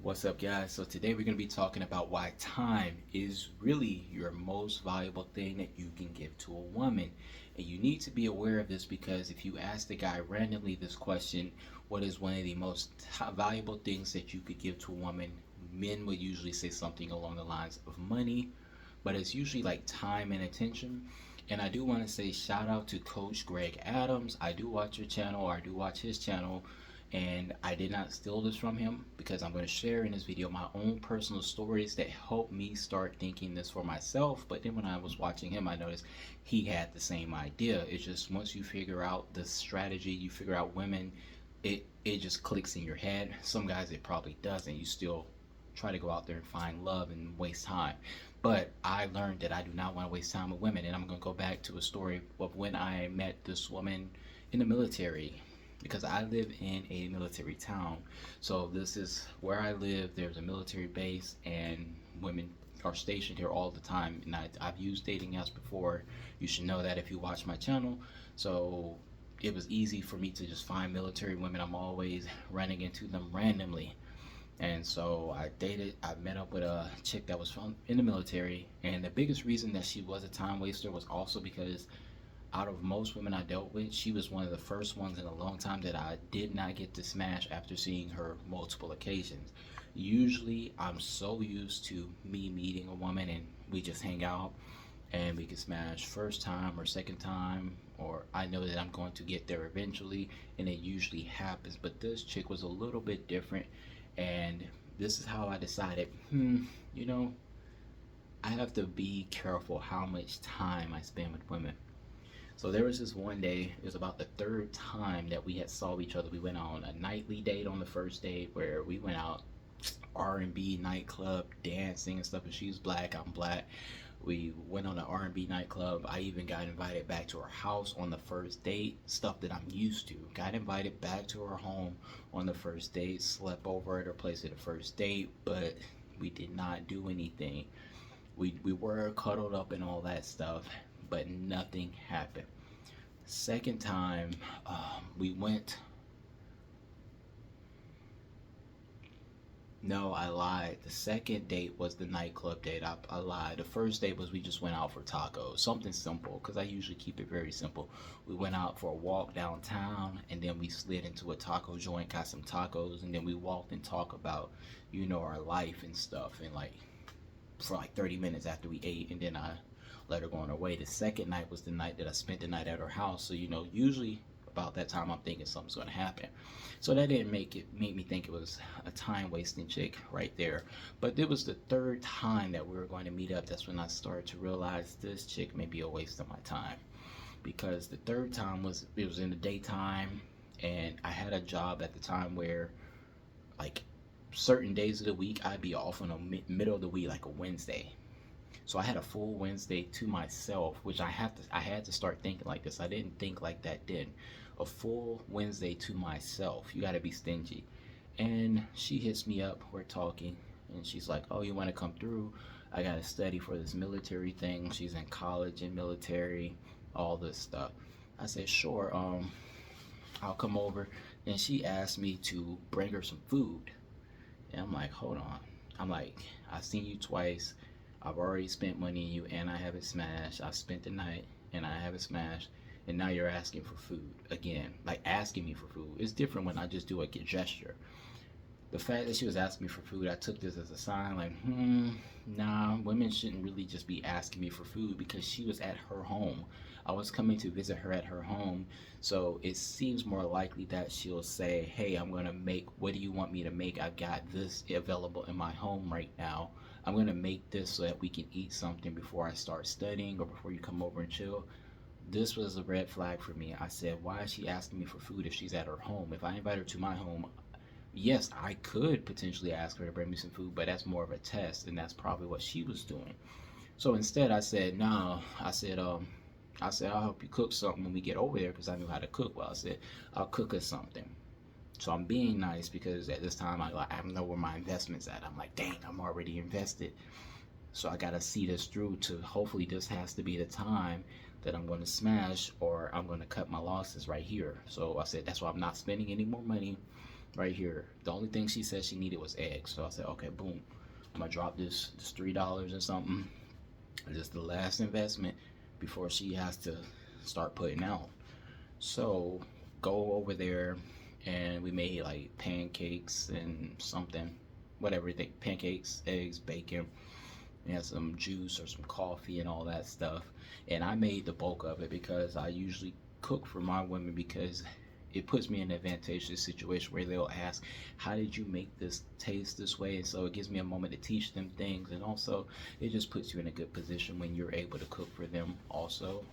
What's up, guys? So, today we're going to be talking about why time is really your most valuable thing that you can give to a woman. And you need to be aware of this because if you ask the guy randomly this question, what is one of the most valuable things that you could give to a woman? Men would usually say something along the lines of money, but it's usually like time and attention. And I do want to say shout out to Coach Greg Adams. I do watch your channel, or I do watch his channel, and I did not steal this from him because I'm going to share in this video my own personal stories that helped me start thinking this for myself. But then when I was watching him, I noticed he had the same idea. It's just once you figure out the strategy, you figure out women, it just clicks in your head. Some guys it probably doesn't. You still try to go out there and find love and waste time. But I learned that I do not want to waste time with women, and I'm going to go back to a story of when I met this woman in the military because I live in a military town. So this is where I live. There's a military base, and women are stationed here all the time. And I've used dating apps before. You should know that if you watch my channel. So it was easy for me to just find military women. I'm always running into them randomly. And so I met up with a chick that was from in the military. And the biggest reason that she was a time waster was also because out of most women I dealt with, she was one of the first ones in a long time that I did not get to smash after seeing her multiple occasions. Usually, I'm so used to me meeting a woman and we just hang out and we can smash first time or second time, or I know that I'm going to get there eventually, and it usually happens. But this chick was a little bit different, and this is how I decided, you know, I have to be careful how much time I spend with women. So there was this one day, it was about the third time that we had saw each other. We went on a nightly date on the first date where we went out R&B nightclub dancing and stuff, and she's black, I'm black. We went on an R&B nightclub. I even got invited back to her house on the first date, stuff that I'm used to. Got invited back to her home on the first date, slept over at her place at the first date, but we did not do anything. We were cuddled up and all that stuff, but nothing happened. Second time, we went. No, I lied. The second date was the nightclub date. I lied. The first date was we just went out for tacos, something simple, because I usually keep it very simple. We went out for a walk downtown, and then we slid into a taco joint, got some tacos, and then we walked and talked about, our life and stuff, and like for like 30 minutes after we ate, and then I let her go on her way. The second night was the night that I spent the night at her house. So, usually about that time I'm thinking something's gonna happen. So that didn't make me think it was a time wasting chick right there. But it was the third time that we were going to meet up. That's when I started to realize this chick may be a waste of my time. Because the third time it was in the daytime, and I had a job at the time where like certain days of the week I'd be off on a middle of the week, like a Wednesday. So I had a full Wednesday to myself, which I had to start thinking like this. I didn't think like that then. A full Wednesday to myself. You got to be stingy. And she hits me up. We're talking, and she's like, "Oh, you want to come through? I got to study for this military thing." She's in college and military, all this stuff. I said, "Sure. I'll come over." And she asked me to bring her some food. And I'm like, "Hold on." I'm like, "I've seen you twice. I've already spent money on you and I haven't smashed. I spent the night and I haven't smashed. And now you're asking for food again. Like asking me for food. It's different when I just do a gesture. The fact that she was asking me for food, I took this as a sign like, nah, women shouldn't really just be asking me for food because she was at her home. I was coming to visit her at her home, so it seems more likely that she'll say, "Hey, I'm gonna make, what do you want me to make? I've got this available in my home right now. I'm gonna make this so that we can eat something before I start studying or before you come over and chill." This was a red flag for me. I said, why is she asking me for food if she's at her home? If I invite her to my home, yes, I could potentially ask her to bring me some food, but that's more of a test, and that's probably what she was doing. So instead, I said, "No." I said, "I'll help you cook something when we get over there," because I knew how to cook well. I said, "I'll cook us something." So I'm being nice because at this time I know where my investment's at. I'm like, dang, I'm already invested. So I gotta see this through to hopefully this has to be the time that I'm going to smash or I'm going to cut my losses right here. So I said that's why I'm not spending any more money. right here. The only thing she said she needed was eggs. So I said, okay, boom. I'm gonna drop this $3 or something. Just the last investment before she has to start putting out. So go over there, and we made like pancakes and something, whatever they pancakes, eggs, bacon. We had some juice or some coffee and all that stuff. And I made the bulk of it because I usually cook for my women because it puts me in an advantageous situation where they'll ask, how did you make this taste this way? And so it gives me a moment to teach them things. And also, it just puts you in a good position when you're able to cook for them also.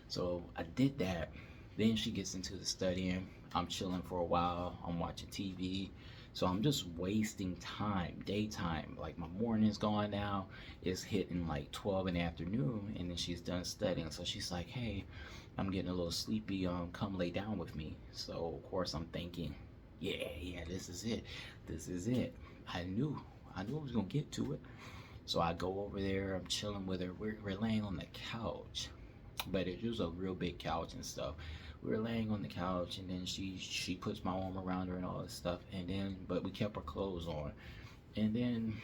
So I did that. Then she gets into the studying. I'm chilling for a while. I'm watching TV. So I'm just wasting time, daytime. Like my morning's gone now. It's hitting like 12 in the afternoon, and then she's done studying. So she's like, hey, I'm getting a little sleepy. Come lay down with me. So of course I'm thinking, yeah, this is it. This is it. I knew I was gonna get to it. So I go over there. I'm chilling with her. We're laying on the couch, but it was a real big couch and stuff. We were laying on the couch, and then she puts my arm around her and all this stuff, and then but we kept our clothes on, and then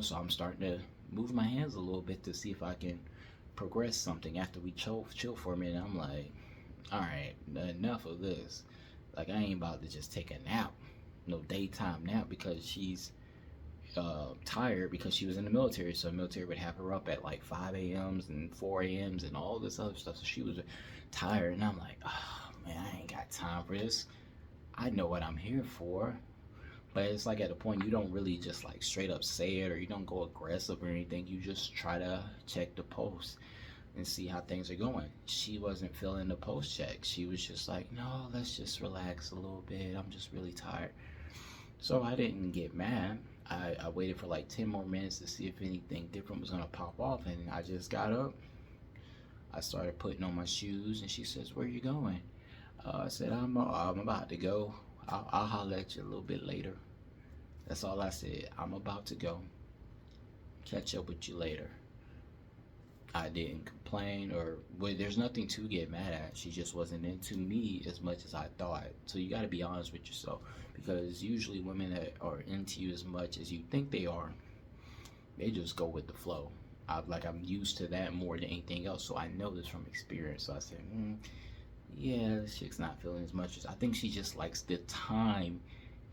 so I'm starting to move my hands a little bit to see if I can progress something after we chill for a minute. I'm like, all right, enough of this. Like I ain't about to just take a nap, no daytime nap, because she's tired because she was in the military. So the military would have her up at like 5 a.m.s and 4 a.m.s and all this other stuff. So she was tired, and I'm like, oh man, I ain't got time for this. I know what I'm here for. But it's like at a point you don't really just like straight up say it, or you don't go aggressive or anything. You just try to check the post and see how things are going. She wasn't feeling the post check. She was just like, no, let's just relax a little bit. I'm just really tired. So I didn't get mad. I waited for like 10 more minutes to see if anything different was gonna pop off, and I just got up. I started putting on my shoes, and she says, "Where are you going?" I said, I'm about to go. I'll holler at you a little bit later." That's all I said. I'm about to go. Catch up with you later. I didn't complain, or well, there's nothing to get mad at. She just wasn't into me as much as I thought. So you got to be honest with yourself, because usually women that are into you as much as you think they are, they just go with the flow. I'm used to that more than anything else, so I know this from experience. So I said, yeah, this chick's not feeling as much as I think. She just likes the time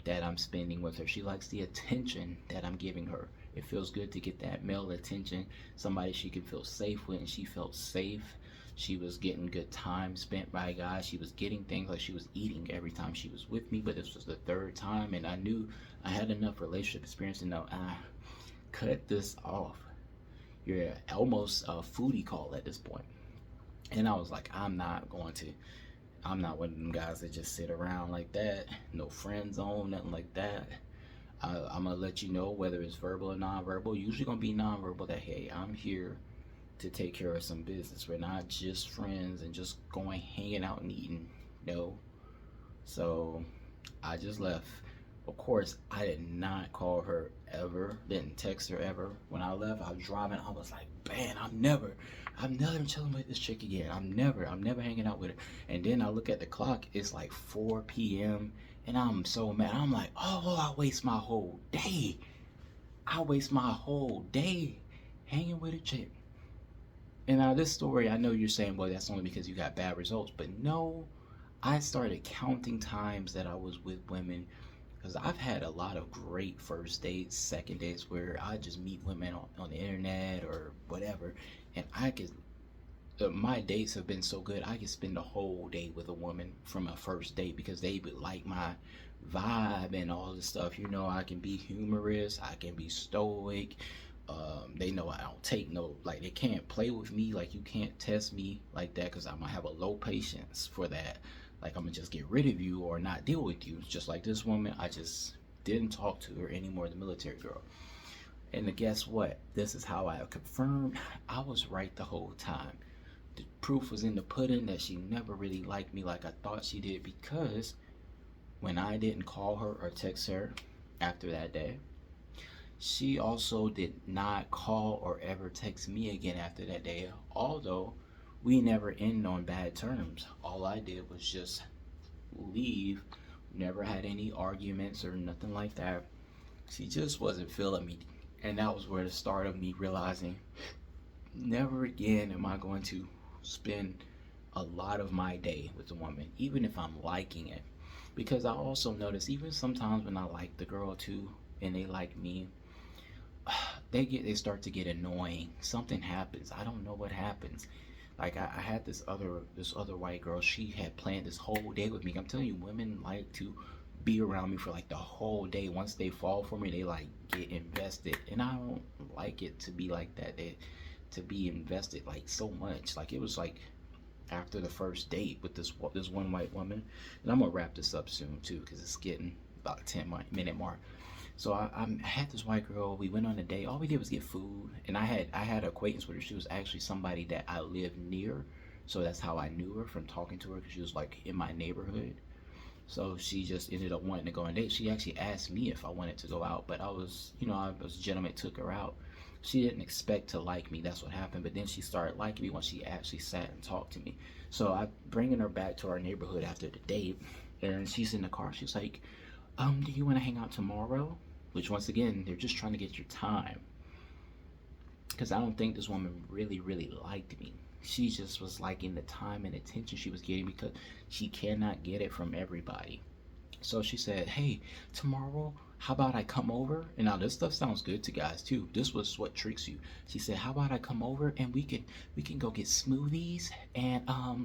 that I'm spending with her. She likes the attention that I'm giving her. It feels good to get that male attention, somebody she can feel safe with, and she felt safe. She was getting good time spent by a guy. She was getting things, like she was eating every time she was with me, but this was the third time, and I knew I had enough relationship experience to know, cut this off. You're almost a foodie call at this point. And I was like, I'm not one of them guys that just sit around like that. No friend zone, nothing like that. I'm gonna let you know whether it's verbal or non-verbal. Usually gonna be non-verbal, that hey, I'm here to take care of some business. We're not just friends and just going hanging out and eating. No. So I just left. Of course, I did not call her ever. Didn't text her ever. When I left, I was driving. I was like, man, I'm never chilling with this chick again. I'm never hanging out with her. And then I look at the clock. It's like 4 p.m. and I'm so mad. I'm like, oh, I waste my whole day. I waste my whole day hanging with a chick. And now this story, I know you're saying, well, that's only because you got bad results. But no, I started counting times that I was with women, because I've had a lot of great first dates, second dates, where I just meet women on the internet or whatever, and I could, my dates have been so good, I could spend the whole day with a woman from a first date because they would like my vibe and all this stuff. I can be humorous, I can be stoic. They know I don't take no, like they can't play with me, like you can't test me like that, because I'm gonna have a low patience for that. Like I'm gonna just get rid of you or not deal with you. Just like this woman, I just didn't talk to her anymore, the military girl. And guess what? This is how I confirmed I was right the whole time. The proof was in the pudding that she never really liked me like I thought she did, because when I didn't call her or text her after that day, she also did not call or ever text me again after that day, although we never ended on bad terms. All I did was just leave Never had any arguments or nothing like that. She just wasn't feeling me. And that was where the start of me realizing never again am I going to spend a lot of my day with a woman, even if I'm liking it. Because I also notice even sometimes when I like the girl too and they like me, they start to get annoying. Something happens. I don't know what happens. Like I had this other white girl. She had planned this whole day with me. I'm telling you, women like to be around me for like the whole day. Once they fall for me, they like get invested, and I don't like it to be like that. To be invested like so much. Like it was like after the first date with this one white woman, and I'm gonna wrap this up soon too because it's getting about a 10-minute mark. So I had this white girl. We went on a date. All we did was get food, and I had an acquaintance with her. She was actually somebody that I lived near, so that's how I knew her from talking to her because she was like in my neighborhood. So she just ended up wanting to go on a date. She actually asked me if I wanted to go out, but I was a gentleman, took her out. She didn't expect to like me. That's what happened. But then she started liking me when she actually sat and talked to me. So I bringing her back to our neighborhood after the date, and she's in the car. She's like, do you want to hang out tomorrow? Which once again, they're just trying to get your time. Because I don't think this woman really, really liked me. She just was liking the time and attention she was getting because she cannot get it from everybody. So she said, "Hey, tomorrow, how about I come over?" And now this stuff sounds good to guys too. This was what tricks you. She said, "How about I come over and we can go get smoothies and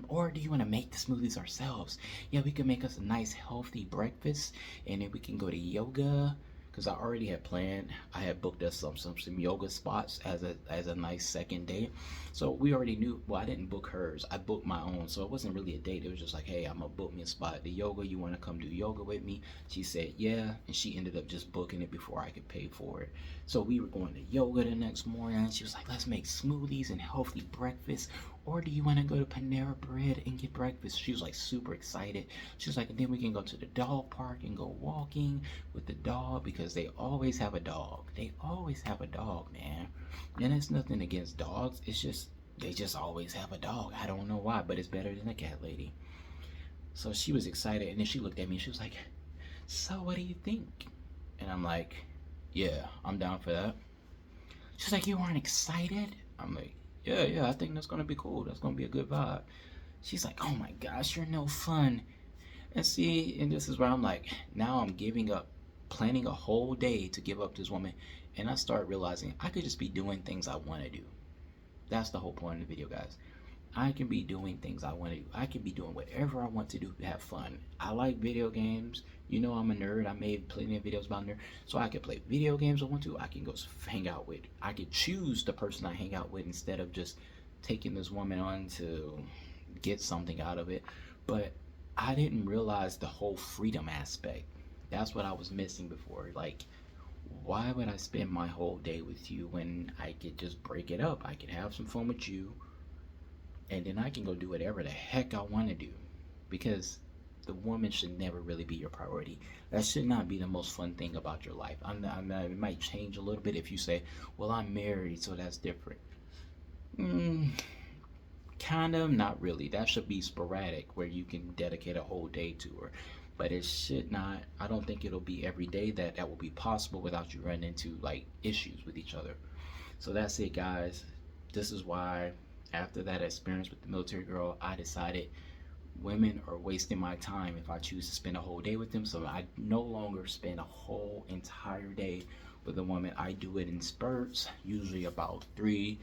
or do you want to make the smoothies ourselves? Yeah, we can make us a nice healthy breakfast and then we can go to yoga." Because I already had planned, I had booked us some yoga spots as a nice second date. So we already knew. Well, I didn't book hers. I booked my own. So it wasn't really a date. It was just like, hey, I'm gonna book me a spot. The yoga, you want to come do yoga with me? She said yeah, and she ended up just booking it before I could pay for it. So we were going to yoga the next morning. She was like, let's make smoothies and healthy breakfast. Or do you want to go to Panera Bread and get breakfast? She was like super excited. She was like, and then we can go to the dog park and go walking with the dog because they always have a dog. They always have a dog, man. And it's nothing against dogs. It's just they just always have a dog. I don't know why, but it's better than a cat lady. So she was excited, and then she looked at me and she was like, "So what do you think?" And I'm like, "Yeah, I'm down for that." She's like, "You aren't excited?" I'm like, "Yeah, yeah, I think that's gonna be cool. That's gonna be a good vibe." She's like, "Oh my gosh, you're no fun." And see, and this is where I'm like, now I'm giving up, planning a whole day to give up this woman, and I start realizing I could just be doing things I want to do. That's the whole point of the video, guys. I can be doing things I want to do. I can be doing whatever I want to do to have fun. I like video games. You know I'm a nerd. I made plenty of videos about nerd. So I can play video games I want to. I can go hang out with. I can choose the person I hang out with instead of just taking this woman on to get something out of it. But I didn't realize the whole freedom aspect. That's what I was missing before. Like, why would I spend my whole day with you when I could just break it up? I could have some fun with you, and then I can go do whatever the heck I want to do. Because the woman should never really be your priority. That should not be the most fun thing about your life. It might change a little bit if you say, well, I'm married, so that's different. Mm, kind of, not really. That should be sporadic where you can dedicate a whole day to her. But it should not, I don't think it'll be every day that will be possible without you running into like issues with each other. So that's it, guys. This is why after that experience with the military girl, I decided women are wasting my time if I choose to spend a whole day with them. So I no longer spend a whole entire day with a woman. I do it in spurts, usually about 3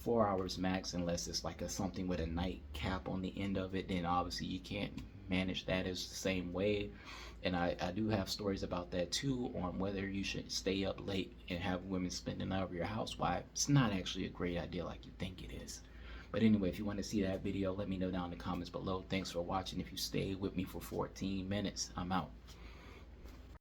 4 hours max, unless it's like something with a night cap on the end of it. Then obviously you can't manage that as the same way. And I do have stories about that too, on whether you should stay up late and have women spending out of your house. Why it's not actually a great idea like you think it is. But anyway, if you want to see that video, let me know down in the comments below. Thanks for watching. If you stayed with me for 14 minutes, I'm out.